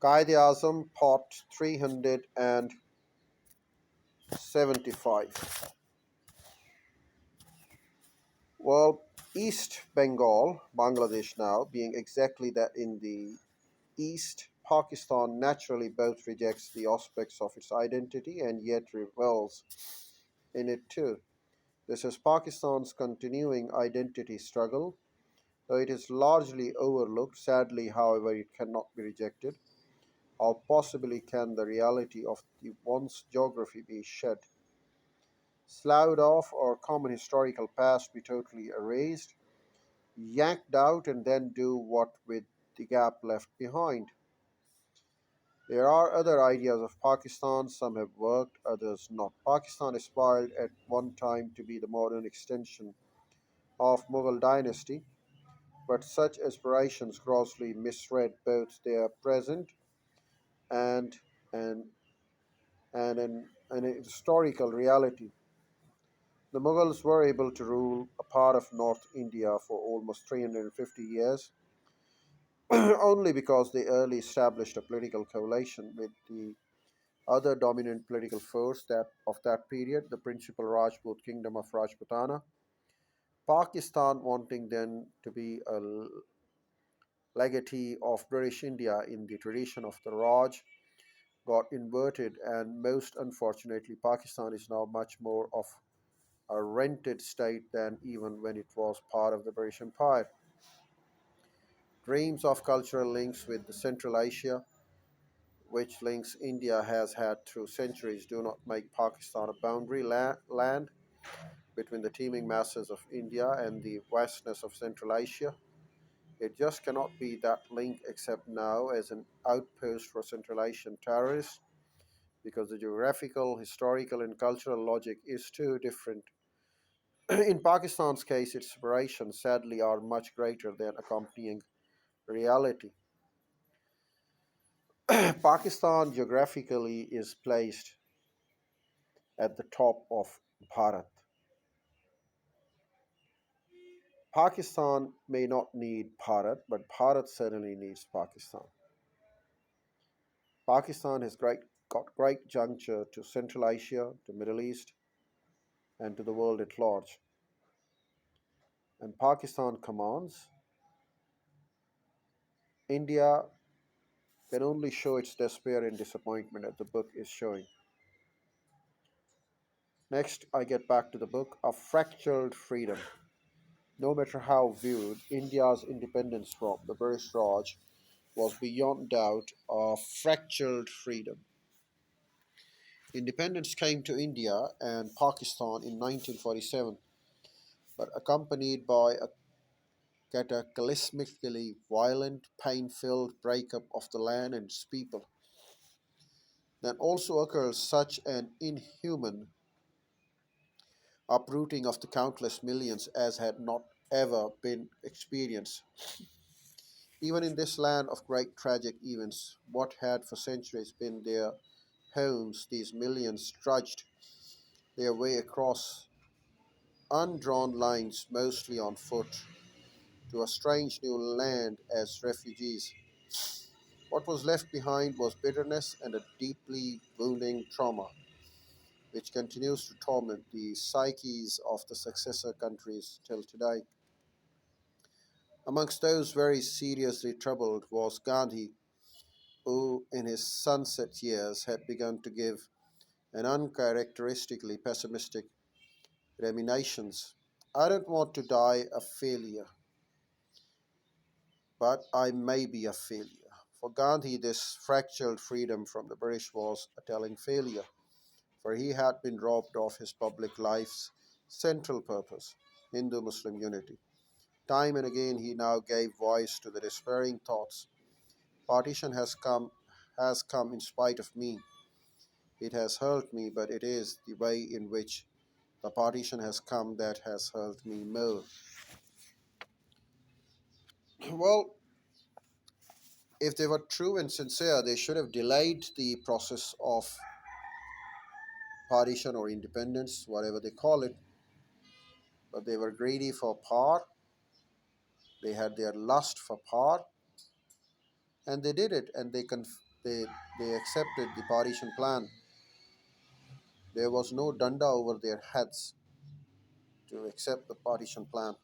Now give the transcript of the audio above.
Qaid Azam, Part 375. Well, East Bengal, Bangladesh now, being exactly that in the East, Pakistan naturally both rejects the aspects of its identity and yet revels in it too. This is Pakistan's continuing identity struggle, though it is largely overlooked. Sadly, however, it cannot be rejected. How possibly can the reality of the once geography be shed, sloughed off, or common historical past be totally erased, yanked out, and then do what with the gap left behind? There are other ideas of Pakistan, some have worked, others not. Pakistan aspired at one time to be the modern extension of Mughal dynasty, but such aspirations grossly misread both their present and and an historical reality. The Mughals were able to rule a part of North India for almost 350 years, only because they early established a political coalition with the other dominant political force that of that period, the principal Rajput kingdom of Rajputana. Pakistan, wanting then to be a legatee of British India in the tradition of the Raj, got inverted, and most unfortunately, Pakistan is now much more of a rented state than even when it was part of the British Empire. Dreams of cultural links with the Central Asia, which links India has had through centuries, do not make Pakistan a boundary land between the teeming masses of India and the vastness of Central Asia. It just cannot be that link except now as an outpost for Central Asian terrorists because the geographical, historical, and cultural logic is too different. In Pakistan's case, its aspirations sadly are much greater than accompanying reality. Pakistan geographically is placed at the top of Bharat. Pakistan may not need Bharat, but Bharat certainly needs Pakistan. Pakistan has got great juncture to Central Asia, to Middle East, and to the world at large. And Pakistan commands. India can only show its despair and disappointment as the book is showing. Next, I get back to the book of fractured freedom. No matter how viewed, India's independence from the British Raj was beyond doubt a fractured freedom. Independence came to India and Pakistan in 1947, but accompanied by a cataclysmically violent, pain filled breakup of the land and its people. Then also occurs such an inhuman uprooting of the countless millions as had not ever been experienced. Even in this land of great tragic events, what had for centuries been their homes, these millions trudged their way across undrawn lines, mostly on foot, to a strange new land as refugees. What was left behind was bitterness and a deeply wounding trauma, which continues to torment the psyches of the successor countries till today. Amongst those very seriously troubled was Gandhi, who, in his sunset years, had begun to give an uncharacteristically pessimistic ruminations. I don't want to die a failure, but I may be a failure. For Gandhi, this fractured freedom from the British was a telling failure, for he had been robbed of his public life's central purpose, Hindu Muslim unity. Time and again he now gave voice to the despairing thoughts. Partition has come in spite of me. It has hurt me, but it is the way in which the partition has come that has hurt me more. Well, if they were true and sincere, they should have delayed the process of partition or independence, whatever they call it. But they were greedy for power, they had their lust for power, and they did it, and They they accepted the partition plan. There was no danda over their heads to accept the partition plan.